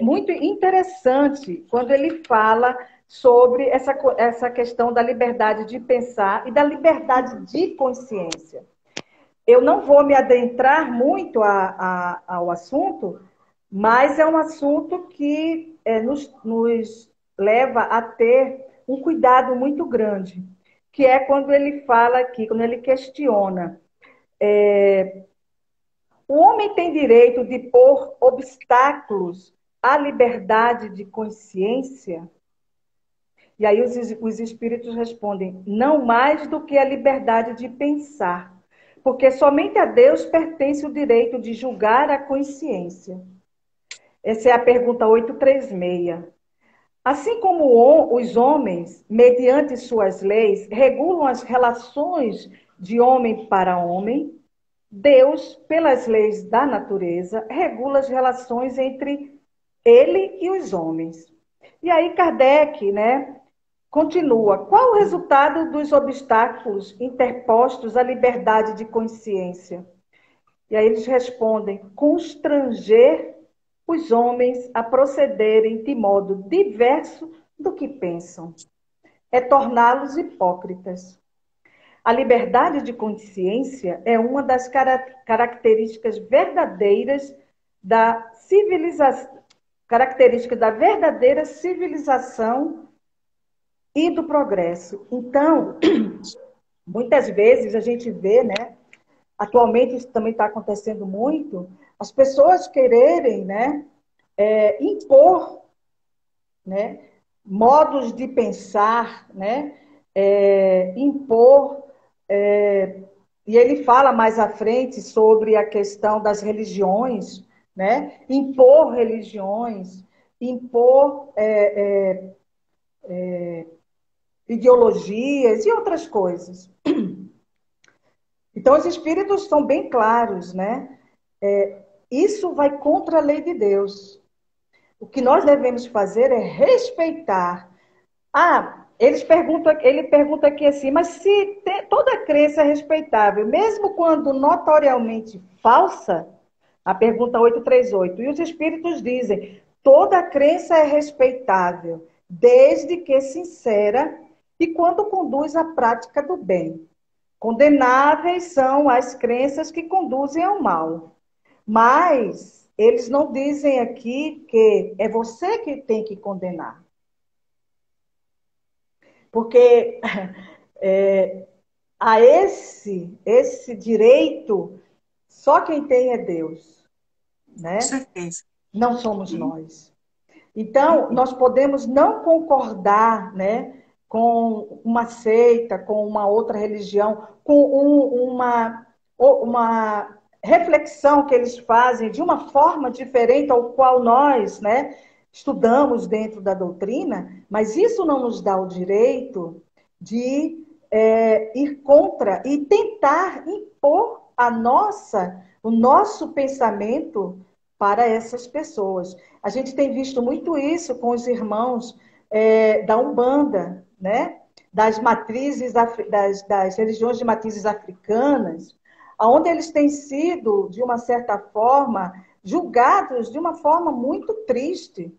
muito interessante, quando ele fala sobre essa questão da liberdade de pensar e da liberdade de consciência. Eu não vou me adentrar muito ao assunto, mas é um assunto que nos leva a ter um cuidado muito grande, que é quando ele fala aqui, quando ele questiona. O homem tem direito de pôr obstáculos à liberdade de consciência? E aí os espíritos respondem, não mais do que a liberdade de pensar, porque somente a Deus pertence o direito de julgar a consciência. Essa é a pergunta 836. Assim como os homens, mediante suas leis, regulam as relações de homem para homem, Deus, pelas leis da natureza, regula as relações entre ele e os homens. E aí Kardec, né, continua. Qual o resultado dos obstáculos interpostos à liberdade de consciência? E aí eles respondem, constranger os homens a procederem de modo diverso do que pensam. É torná-los hipócritas. A liberdade de consciência é uma das características verdadeiras da civilização, característica da verdadeira civilização e do progresso. Então, Muitas vezes a gente vê, né? Atualmente isso também está acontecendo muito, as pessoas quererem, né, impor, né, modos de pensar, né, impor, e ele fala mais à frente sobre a questão das religiões, né, impor religiões, impor ideologias e outras coisas. Então, os espíritos são bem claros, né? Isso vai contra a lei de Deus. O que nós devemos fazer é respeitar. Ele pergunta aqui assim, mas se toda crença é respeitável, mesmo quando notoriamente falsa, a pergunta 838, e os espíritos dizem, toda crença é respeitável, desde que sincera e quando conduz à prática do bem. Condenáveis são as crenças que conduzem ao mal. Mas eles não dizem aqui que é você que tem que condenar. Porque a esse direito, só quem tem é Deus, né? Com certeza. Não somos nós. Então, nós podemos não concordar, né, com uma seita, com uma outra religião, com uma reflexão que eles fazem de uma forma diferente ao qual nós, né, estudamos dentro da doutrina, mas isso não nos dá o direito de ir contra e tentar impor o nosso pensamento para essas pessoas. A gente tem visto muito isso com os irmãos da Umbanda, né? Das matrizes, das religiões de matrizes africanas, onde eles têm sido, de uma certa forma, julgados de uma forma muito triste.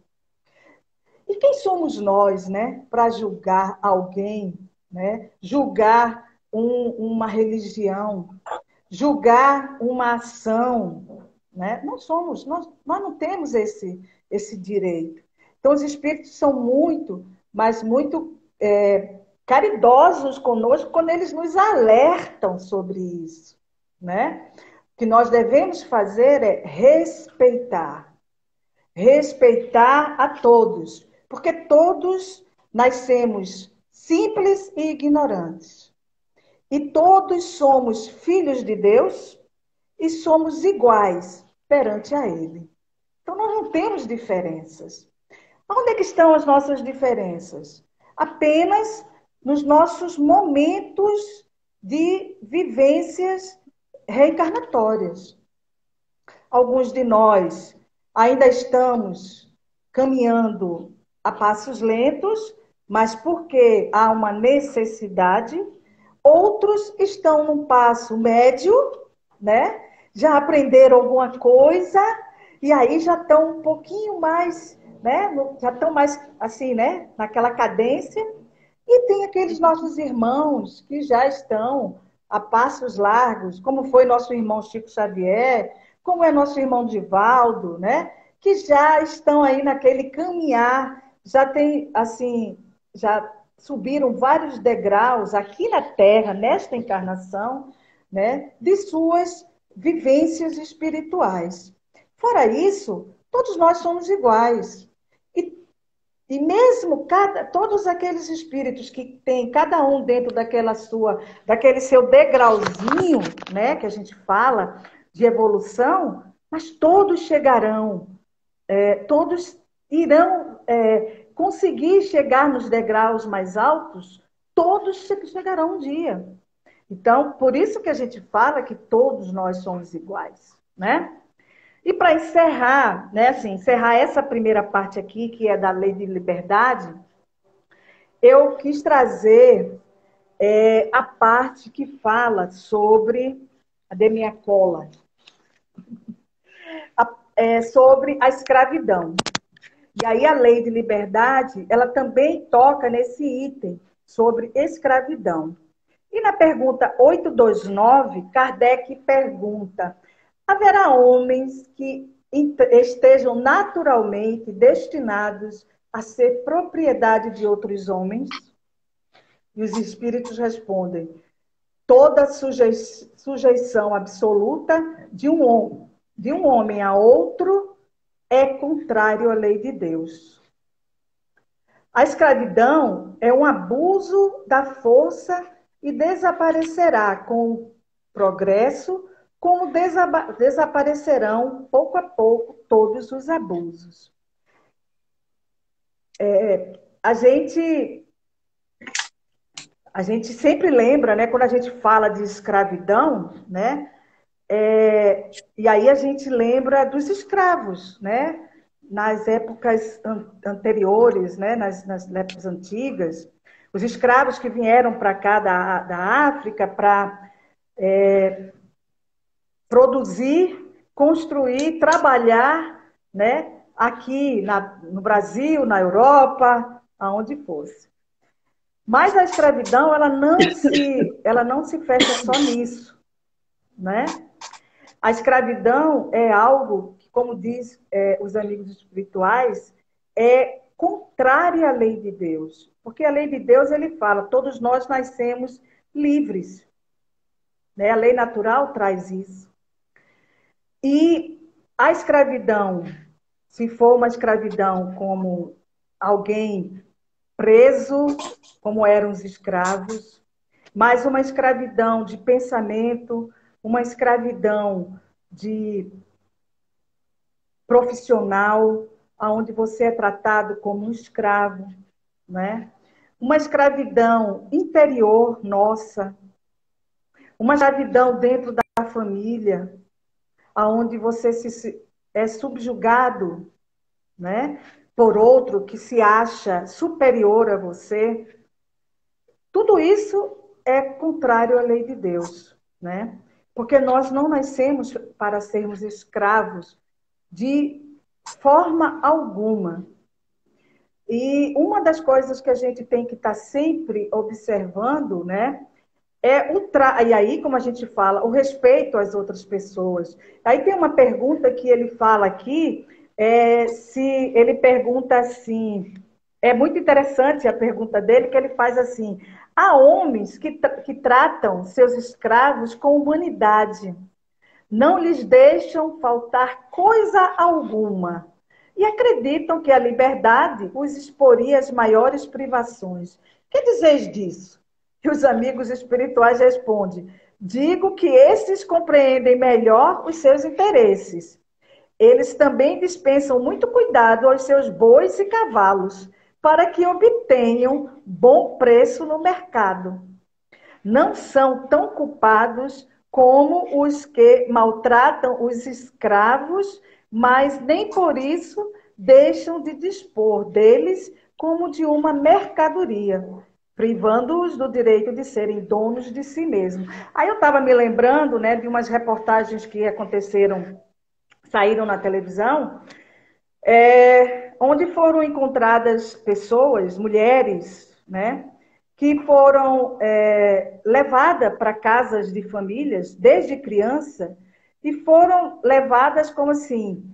E quem somos nós, né, para julgar alguém, né? Julgar uma religião, julgar uma ação, né? Nós não temos esse direito. Então, os espíritos são muito, mas muito caridosos conosco quando eles nos alertam sobre isso, né? O que nós devemos fazer é respeitar a todos, porque todos nascemos simples e ignorantes. E todos somos filhos de Deus e somos iguais perante a Ele. Então, nós não temos diferenças. Onde é que estão as nossas diferenças? Apenas nos nossos momentos de vivências reencarnatórias. Alguns de nós ainda estamos caminhando a passos lentos, mas porque há uma necessidade. Outros estão num passo médio, né? Já aprenderam alguma coisa e aí já estão um pouquinho mais, né? Já estão mais assim, né? Naquela cadência. E tem aqueles nossos irmãos que já estão a passos largos, como foi nosso irmão Chico Xavier, como é nosso irmão Divaldo, né? Que já estão aí naquele caminhar, já tem assim, já subiram vários degraus aqui na Terra, nesta encarnação, né, de suas vivências espirituais. Fora isso, todos nós somos iguais. E mesmo todos aqueles espíritos que tem cada um dentro daquele seu degrauzinho, né, que a gente fala de evolução, mas todos chegarão, todos irão conseguir chegar nos degraus mais altos, todos chegarão um dia. Então, por isso que a gente fala que todos nós somos iguais, né? E para encerrar, né, assim, encerrar essa primeira parte aqui, que é da lei de liberdade, eu quis trazer a parte que fala sobre... Cadê minha cola? Sobre a escravidão. E aí a lei de liberdade, ela também toca nesse item sobre escravidão. E na pergunta 829, Kardec pergunta: haverá homens que estejam naturalmente destinados a ser propriedade de outros homens? E os espíritos respondem: toda sujeição absoluta de um homem a outro é contrário à lei de Deus. A escravidão é um abuso da força e desaparecerá com o progresso, como desaparecerão pouco a pouco todos os abusos. A gente sempre lembra, né, quando a gente fala de escravidão, né, e aí a gente lembra dos escravos, né, nas épocas anteriores, né, nas épocas antigas, os escravos que vieram para cá da África para produzir, construir, trabalhar, né, aqui no Brasil, na Europa, aonde fosse. Mas a escravidão, ela não se fecha só nisso, né? A escravidão é algo que, como diz os amigos espirituais, é contrária à lei de Deus. Porque a lei de Deus, ele fala, todos nós nascemos livres. Né? A lei natural traz isso. E a escravidão, se for uma escravidão como alguém preso, como eram os escravos, mas uma escravidão de pensamento, uma escravidão de profissional, onde você é tratado como um escravo, né? Uma escravidão interior nossa, uma escravidão dentro da família, onde você é subjugado, né, por outro que se acha superior a você. Tudo isso é contrário à lei de Deus, né? Porque nós não nascemos para sermos escravos de forma alguma. E uma das coisas que a gente tem que estar sempre observando, né, e aí, como a gente fala, o respeito às outras pessoas. Aí tem uma pergunta que ele fala aqui, se ele pergunta assim, é muito interessante a pergunta dele, que ele faz assim, há homens que tratam seus escravos com humanidade, não lhes deixam faltar coisa alguma e acreditam que a liberdade os exporia às maiores privações. Que dizeis disso? E os amigos espirituais respondem, digo que esses compreendem melhor os seus interesses. Eles também dispensam muito cuidado aos seus bois e cavalos, para que obtenham bom preço no mercado. Não são tão culpados como os que maltratam os escravos, mas nem por isso deixam de dispor deles como de uma mercadoria, privando-os do direito de serem donos de si mesmos. Aí eu estava me lembrando, né, de umas reportagens que saíram na televisão, onde foram encontradas pessoas, mulheres, né, que foram levadas para casas de famílias desde criança e foram levadas como assim,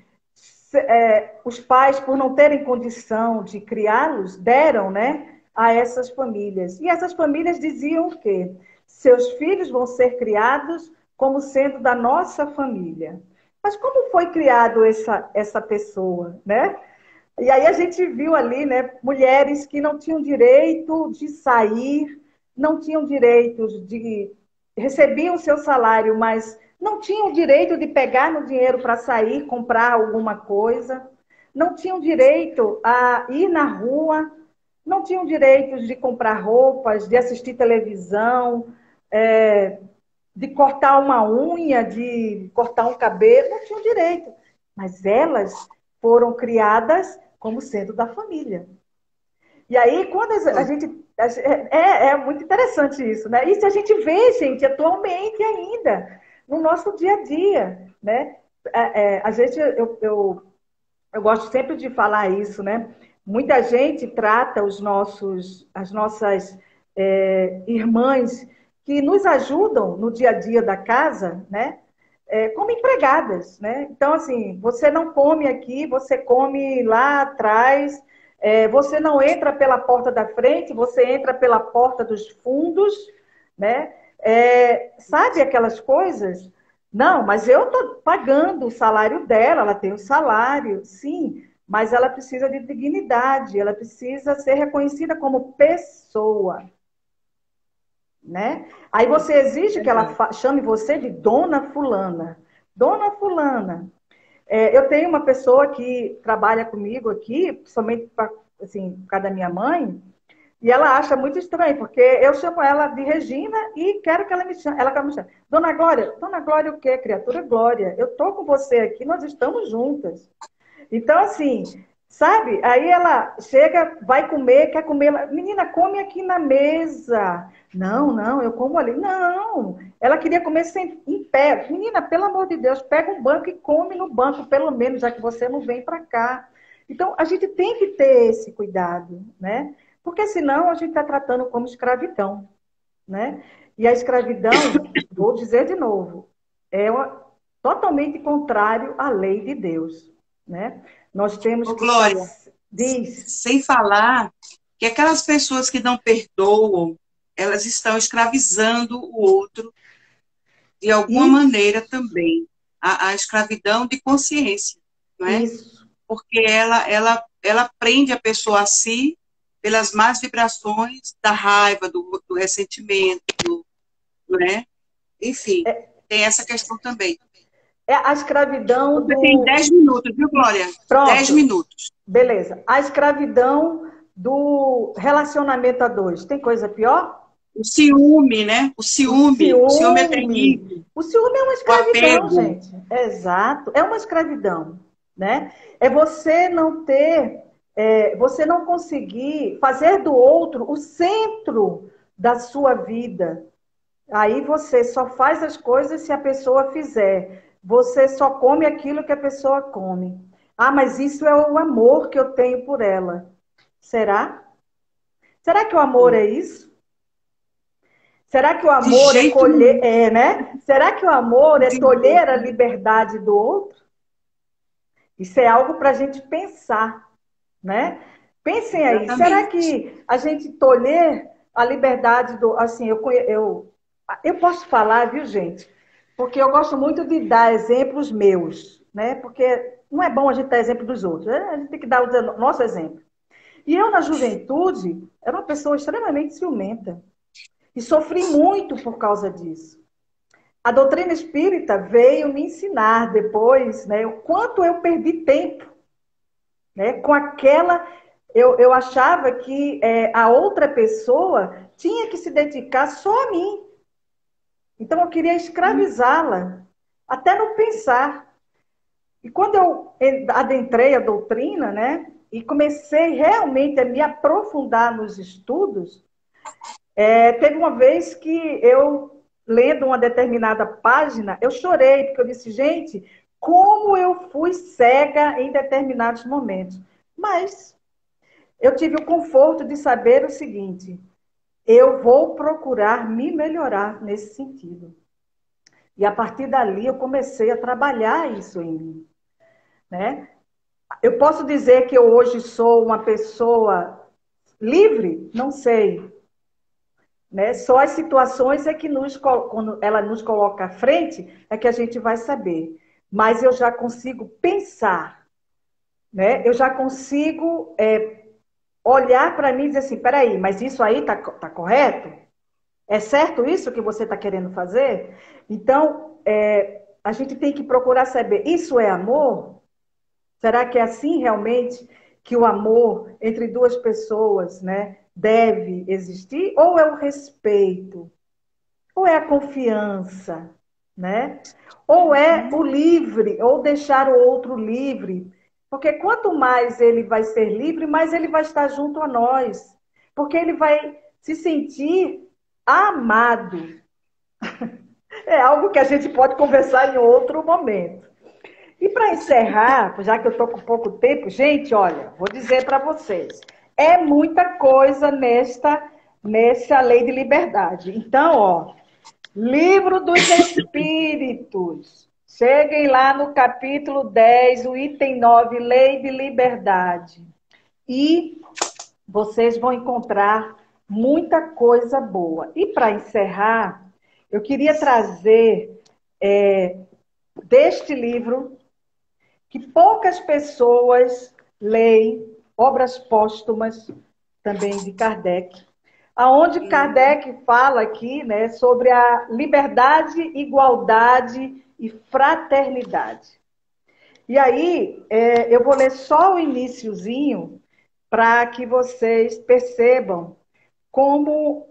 os pais, por não terem condição de criá-los, deram, né, a essas famílias. E essas famílias diziam que seus filhos vão ser criados como sendo da nossa família. Mas como foi criado essa pessoa, né? E aí a gente viu ali, né, mulheres que não tinham direito de sair, não tinham direito recebiam o seu salário, mas não tinham direito de pegar no dinheiro para sair, comprar alguma coisa, não tinham direito a ir na rua, não tinham direito de comprar roupas, de assistir televisão, de cortar uma unha, de cortar um cabelo, não tinham direito. Mas elas foram criadas como sendo da família. E aí, quando a gente... É muito interessante isso, né? Isso a gente vê, gente, atualmente ainda, no nosso dia a dia, né? A gente, eu gosto sempre de falar isso, né? Muita gente trata as nossas irmãs que nos ajudam no dia a dia da casa, né? Como empregadas, né? Então, assim, você não come aqui, você come lá atrás, você não entra pela porta da frente, você entra pela porta dos fundos, né? sabe aquelas coisas? Não, mas eu estou pagando o salário dela, ela tem o salário, sim, mas ela precisa de dignidade, ela precisa ser reconhecida como pessoa, né? Aí você exige que ela chame você de Dona Fulana. Dona Fulana. Eu tenho uma pessoa que trabalha comigo aqui, principalmente assim, por causa da minha mãe, e ela acha muito estranho, porque eu chamo ela de Regina e quero que ela me chame. Ela quer me chamar. Dona Glória o quê, criatura Glória? Eu estou com você aqui, nós estamos juntas. Então, assim, sabe? Aí ela chega, vai comer, quer comer. Menina, come aqui na mesa. Não, não, eu como ali. Não, ela queria comer em pé. Menina, pelo amor de Deus, pega um banco e come no banco, pelo menos, já que você não vem para cá. Então, a gente tem que ter esse cuidado, né? Porque senão a gente está tratando como escravidão, né? E a escravidão, vou dizer de novo, totalmente contrário à lei de Deus, né? Nós temos Ô, que Glória, diz, sem falar que aquelas pessoas que não perdoam, elas estão escravizando o outro de alguma isso, maneira também. A escravidão de consciência, não é? isso. Porque ela prende a pessoa a si pelas más vibrações da raiva, do ressentimento, não é? Enfim, tem essa questão também. É a escravidão Você tem do... 10 minutos, viu, Glória? 10 Pronto, minutos. beleza. A escravidão do relacionamento a dois. Tem coisa pior? O ciúme, né? O O ciúme. O ciúme é ciúme. terrível. O ciúme é uma O escravidão, apego. gente. Exato. É uma escravidão, né? É você não ter, você não conseguir fazer do outro o centro da sua vida. Aí você só faz as coisas se a pessoa fizer. Você só come aquilo que a pessoa come. Ah, mas isso é o amor que eu tenho por ela. Será? Será que o amor é isso? Será que o De amor é jeito colher, nenhum. né? Será que o amor é De tolher a jeito nenhum. liberdade do outro? Isso é algo para a gente pensar, né? Pensem aí, será Exatamente. que a gente tolher a liberdade do... Assim, eu posso falar, viu, gente? Porque eu gosto muito de dar exemplos meus, né? Porque não é bom a gente dar exemplo dos outros, né? A gente tem que dar o nosso exemplo. E eu, na juventude, era uma pessoa extremamente ciumenta. E sofri muito por causa disso. A doutrina espírita veio me ensinar depois, né, o quanto eu perdi tempo, né, com aquela. Eu achava que a outra pessoa tinha que se dedicar só a mim. Então eu queria escravizá-la, até não pensar. E quando eu adentrei a doutrina, né, e comecei realmente a me aprofundar nos estudos, teve uma vez que eu, lendo uma determinada página, eu chorei, porque eu disse, gente, como eu fui cega em determinados momentos. Mas eu tive o conforto de saber o seguinte, eu vou procurar me melhorar nesse sentido. E a partir dali eu comecei a trabalhar isso em mim, né? Eu posso dizer que eu hoje sou uma pessoa livre? Não sei. Né? Só as situações é que quando ela nos coloca à frente, é que a gente vai saber. Mas eu já consigo pensar, né? Eu já consigo olhar para mim e dizer assim, peraí, mas isso aí tá correto? É certo isso que você está querendo fazer? Então, a gente tem que procurar saber, isso é amor? Será que é assim realmente que o amor entre duas pessoas, né, deve existir? Ou é o respeito? Ou é a confiança, né? Ou é o livre, ou deixar o outro livre. Porque quanto mais ele vai ser livre, mais ele vai estar junto a nós. Porque ele vai se sentir amado. É algo que a gente pode conversar em outro momento. E para encerrar, já que eu estou com pouco tempo, gente, olha, vou dizer para vocês, é muita coisa nessa lei de liberdade. Então, ó, Livro dos Espíritos. Cheguem lá no capítulo 10, o item 9, Lei de Liberdade. E vocês vão encontrar muita coisa boa. E para encerrar, eu queria trazer deste livro que poucas pessoas leem, obras póstumas também de Kardec, aonde Kardec fala aqui, né, sobre a liberdade, igualdade e fraternidade. E aí, eu vou ler só o iniciozinho para que vocês percebam como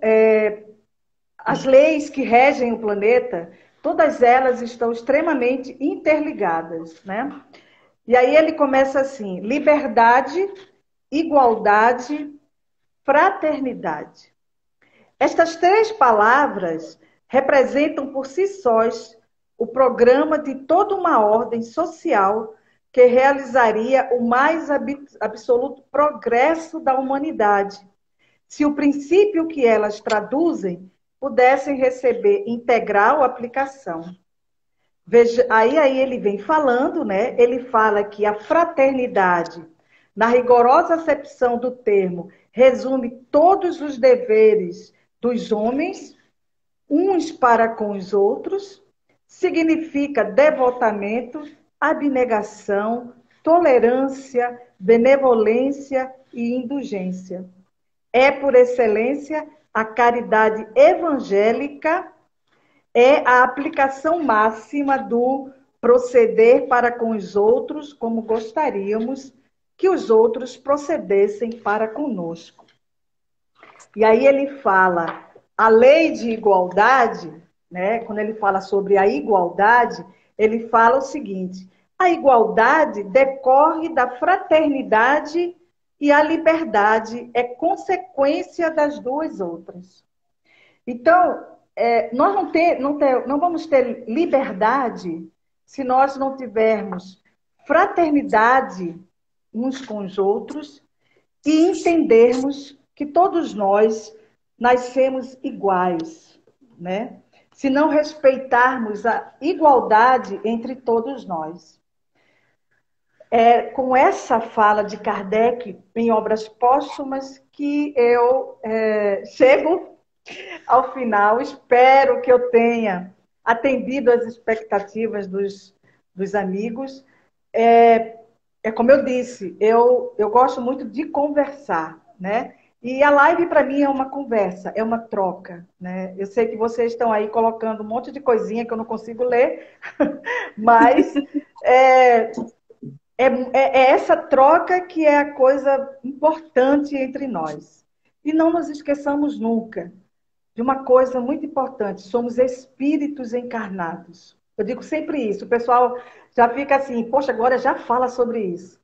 as leis que regem o planeta, todas elas estão extremamente interligadas, né? E aí ele começa assim: liberdade, igualdade, fraternidade. Estas três palavras representam por si sós o programa de toda uma ordem social que realizaria o mais absoluto progresso da humanidade, se o princípio que elas traduzem pudessem receber integral aplicação. Veja, aí ele vem falando, né? Ele fala que a fraternidade, na rigorosa acepção do termo, resume todos os deveres dos homens, uns para com os outros, significa devotamento, abnegação, tolerância, benevolência e indulgência. É, por excelência, a caridade evangélica, é a aplicação máxima do proceder para com os outros como gostaríamos que os outros procedessem para conosco. E aí ele fala, a lei de igualdade, né, quando ele fala sobre a igualdade, ele fala o seguinte: a igualdade decorre da fraternidade e a liberdade é consequência das duas outras. Então, nós não vamos ter liberdade se nós não tivermos fraternidade uns com os outros e entendermos que todos nós nascemos iguais, né? Se não respeitarmos a igualdade entre todos nós. É com essa fala de Kardec em Obras Póstumas que eu chego ao final. Espero que eu tenha atendido às expectativas dos amigos. Como eu disse, eu gosto muito de conversar, né? E a live, para mim, é uma conversa, é uma troca, né? Eu sei que vocês estão aí colocando um monte de coisinha que eu não consigo ler, mas é essa troca que é a coisa importante entre nós. E não nos esqueçamos nunca de uma coisa muito importante: somos espíritos encarnados. Eu digo sempre isso, o pessoal já fica assim, poxa, agora já fala sobre isso.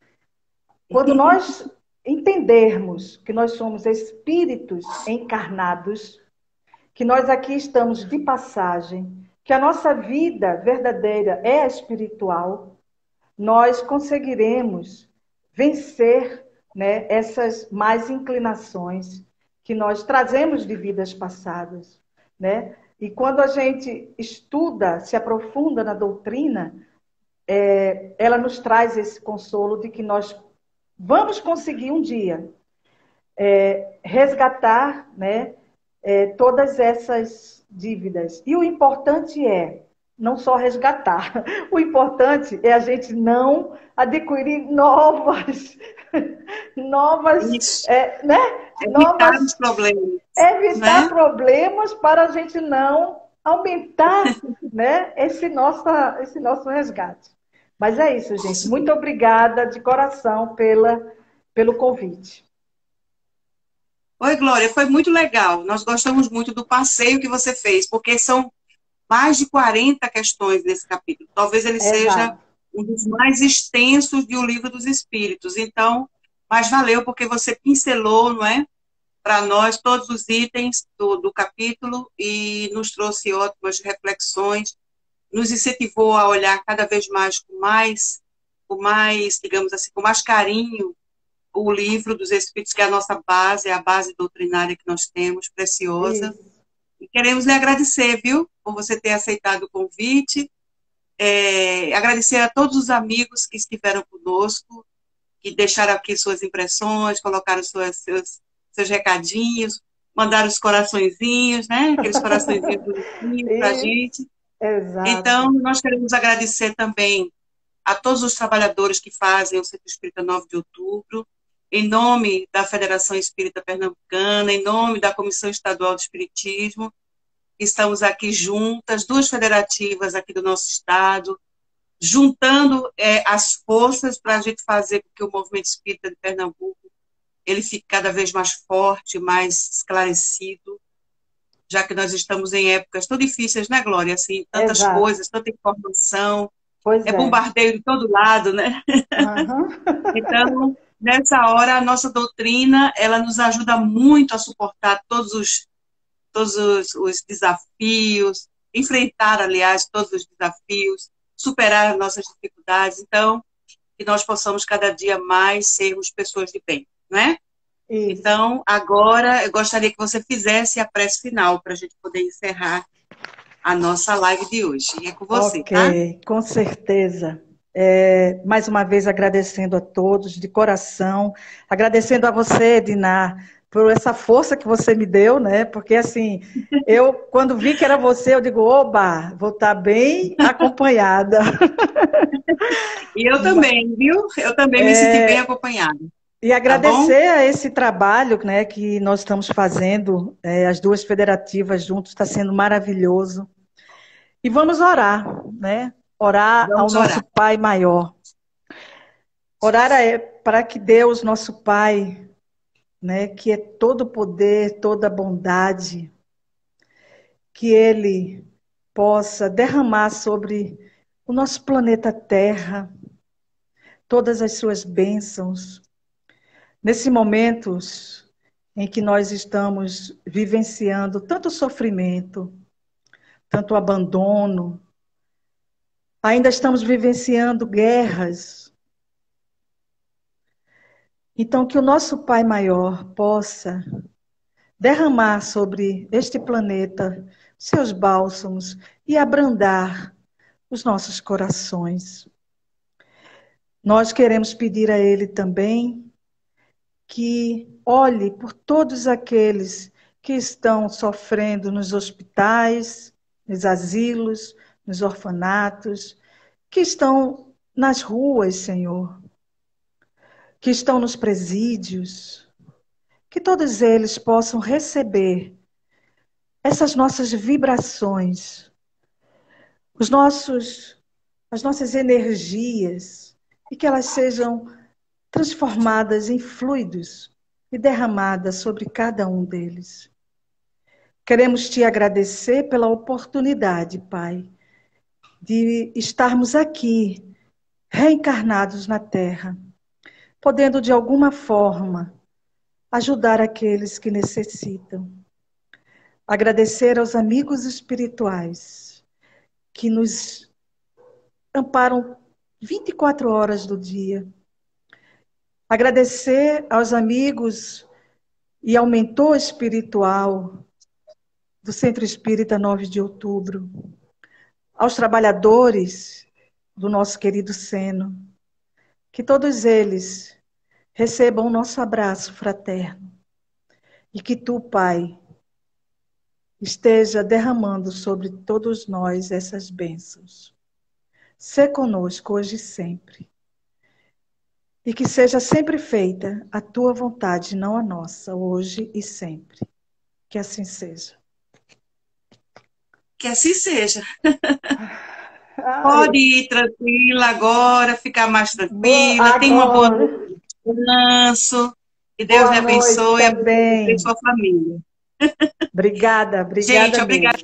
Quando nós entendermos que nós somos espíritos encarnados, que nós aqui estamos de passagem, que a nossa vida verdadeira é espiritual, nós conseguiremos vencer, né, essas más inclinações que nós trazemos de vidas passadas, né? E quando a gente estuda, se aprofunda na doutrina, ela nos traz esse consolo de que nós vamos conseguir um dia resgatar, né, todas essas dívidas. E o importante é não só resgatar, o importante é a gente não adquirir novas, né? Evitar os problemas. Evitar, né? problemas para a gente não aumentar, né, esse nosso resgate. Mas é isso, gente. Muito obrigada de coração pelo convite. Oi, Glória, foi muito legal. Nós gostamos muito do passeio que você fez, porque são mais de 40 questões nesse capítulo. Talvez ele seja um dos mais extensos de O Livro dos Espíritos. Então, mas valeu, porque você pincelou, não é, para nós todos os itens do capítulo e nos trouxe ótimas reflexões, nos incentivou a olhar cada vez mais com mais, digamos assim, com mais carinho o Livro dos Espíritos, que é a nossa base, é a base doutrinária que nós temos, preciosa. Isso. E queremos lhe agradecer, viu, por você ter aceitado o convite. Agradecer a todos os amigos que estiveram conosco, que deixaram aqui suas impressões, colocaram seus recadinhos. mandaram os coraçõezinhos, né? Aqueles coraçõezinhos bonitinhos para a gente. Exato. Então, nós queremos agradecer também a todos os trabalhadores que fazem o Centro Espírita 9 de Outubro, em nome da Federação Espírita Pernambucana, em nome da Comissão Estadual de Espiritismo. Estamos aqui juntas, duas federativas aqui do nosso estado, juntando as forças para a gente fazer com que o movimento espírita de Pernambuco ele fique cada vez mais forte, mais esclarecido, já que nós estamos em épocas tão difíceis, né, Glória? Assim, tantas Exato. coisas, tanta informação, Pois é. bombardeio de todo lado, né? Uhum. Então, nessa hora, a nossa doutrina, ela nos ajuda muito a suportar todos os desafios, enfrentar, aliás, todos os desafios, superar as nossas dificuldades. Então, que nós possamos cada dia mais sermos pessoas de bem, né? Isso. Então, agora, eu gostaria que você fizesse a prece final para a gente poder encerrar a nossa live de hoje. E é com você, tá? Ok, com certeza. Mais uma vez agradecendo a todos, de coração, agradecendo a você, Diná, por essa força que você me deu, né? Porque assim, eu quando vi que era você, eu digo, oba, vou estar bem acompanhada. E eu também, viu? Eu também me senti bem acompanhada. E agradecer a esse trabalho, né, que nós estamos fazendo, as duas federativas juntos, está sendo maravilhoso. E vamos orar, né? Orar ao nosso Pai maior. Orar para que Deus, nosso Pai, né, que é todo poder, toda bondade, que Ele possa derramar sobre o nosso planeta Terra todas as suas bênçãos. Nesses momentos em que nós estamos vivenciando tanto sofrimento, tanto abandono, ainda estamos vivenciando guerras. Então, que o nosso Pai Maior possa derramar sobre este planeta seus bálsamos e abrandar os nossos corações. Nós queremos pedir a Ele também que olhe por todos aqueles que estão sofrendo nos hospitais, nos asilos, nos orfanatos, que estão nas ruas, Senhor, que estão nos presídios, que todos eles possam receber essas nossas vibrações, as nossas energias, e que elas sejam transformadas em fluidos e derramadas sobre cada um deles. Queremos te agradecer pela oportunidade, Pai, de estarmos aqui, reencarnados na Terra, podendo de alguma forma ajudar aqueles que necessitam. Agradecer aos amigos espirituais que nos amparam 24 horas do dia. Agradecer aos amigos e ao mentor espiritual do Centro Espírita 9 de Outubro, aos trabalhadores do nosso querido Seno, que todos eles recebam o nosso abraço fraterno e que tu, Pai, esteja derramando sobre todos nós essas bênçãos. Sê conosco hoje e sempre. E que seja sempre feita a tua vontade, não a nossa, hoje e sempre. Que assim seja. Que assim seja. Pode ir tranquila agora, ficar mais tranquila. Tem uma boa noite de descanso. Que Deus lhe abençoe e a sua família. Obrigada Gente, obrigada.